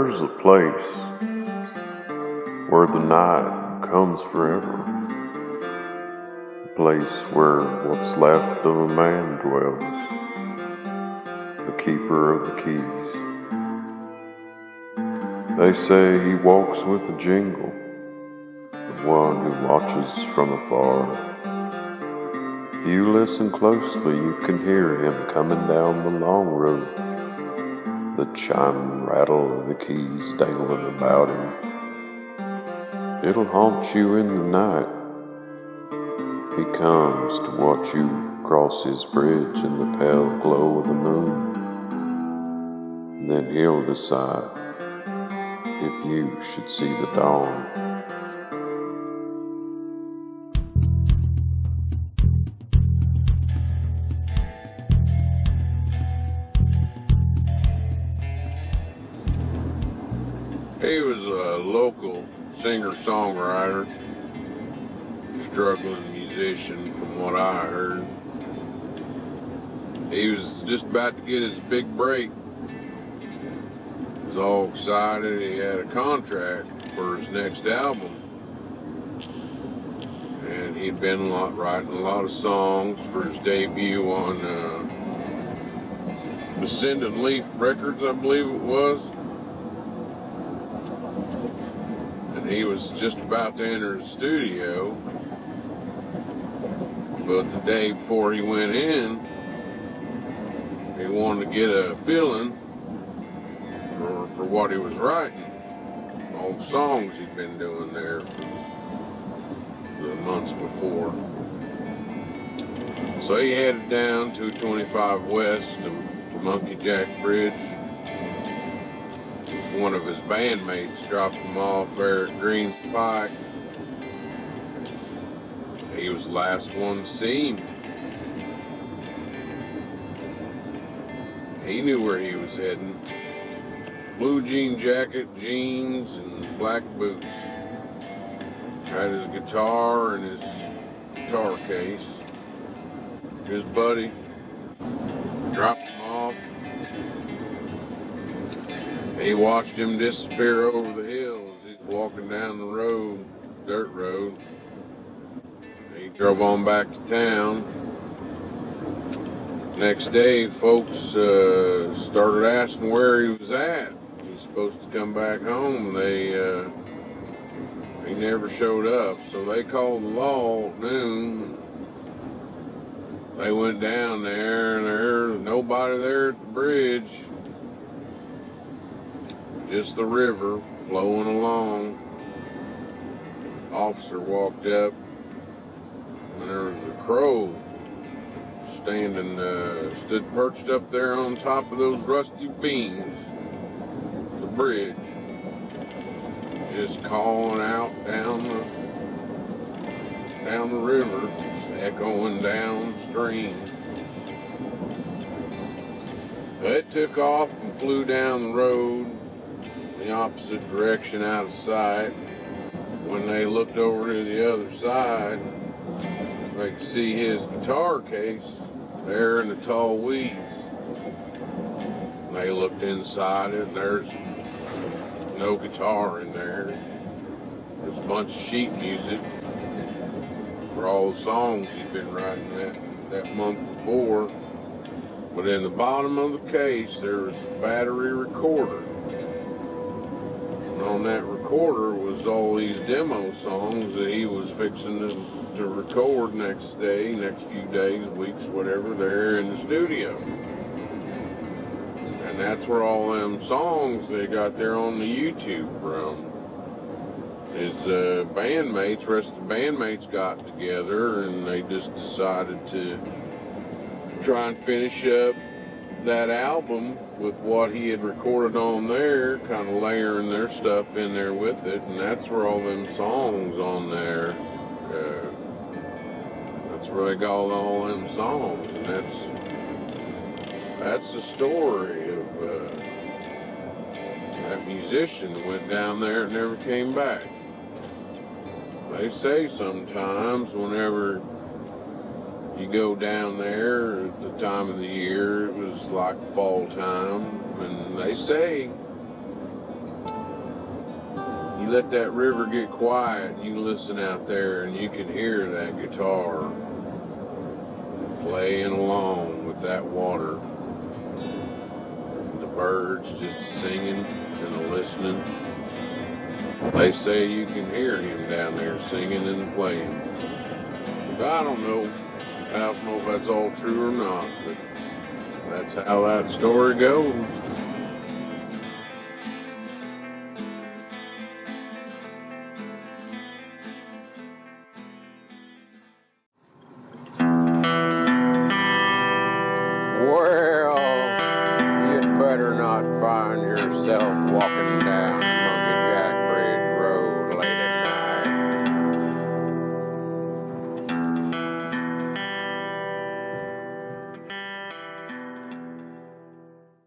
There's a place where the night comes forever, a place where what's left of a man dwells, the keeper of the keys. They say he walks with a jingle, the one who watches from afar. If you listen closely, you can hear him coming down the long road, the chime and rattle of the keys dangling about him. It'll haunt you in the night. He comes to watch you cross his bridge in the pale glow of the moon. And then he'll decide if you should see the dawn. He was a local singer-songwriter, struggling musician from what I heard. He was just about to get his big break. He was all excited. He had a contract for his next album. And he'd been writing a lot of songs for his debut on Descendant Leaf Records, I believe it was. He was just about to enter the studio, but the day before he went in, he wanted to get a feeling for what he was writing, all the songs he'd been doing there for the months before. So he headed down to 25 West to Monkey Jack Bridge. One of his bandmates dropped him off there at Green's Pike. He was the last one to see him. He knew where he was heading. Blue jean jacket, jeans, and black boots. Had his guitar and his guitar case. His buddy dropped him off. He watched him disappear over the hills. He's walking down the road, dirt road. He drove on back to town. Next day, folks started asking where he was at. He's supposed to come back home. He never showed up, so they called the law at noon. They went down there, and there was nobody there at the bridge. Just the river flowing along. Officer walked up, and there was a crow stood perched up there on top of those rusty beams, the bridge, just calling out down the river, just echoing downstream. It took off and flew down the road the opposite direction out of sight. When they looked over to the other side, they could see his guitar case there in the tall weeds. They looked inside it, there's no guitar in there. There's a bunch of sheet music for all the songs he'd been writing that month before. But in the bottom of the case, there was a battery recorder. On that recorder was all these demo songs that he was fixing to record next few days, weeks, whatever, there in the studio. And that's where all them songs they got there on the YouTube from. His rest of the bandmates got together and they just decided to try and finish up that album with what he had recorded on there, kind of layering their stuff in there with it, and that's where all them songs on there, that's where they got all them songs, and that's the story of that musician that went down there and never came back. They say sometimes whenever you go down there at the time of the year, it was like fall time, and they say You let that river get quiet, and you listen out there, and you can hear that guitar playing along with that water. The birds just singing and listening. They say you can hear him down there singing and playing. But I don't know if that's all true or not, but that's how that story goes. Well, you'd better not find yourself walking down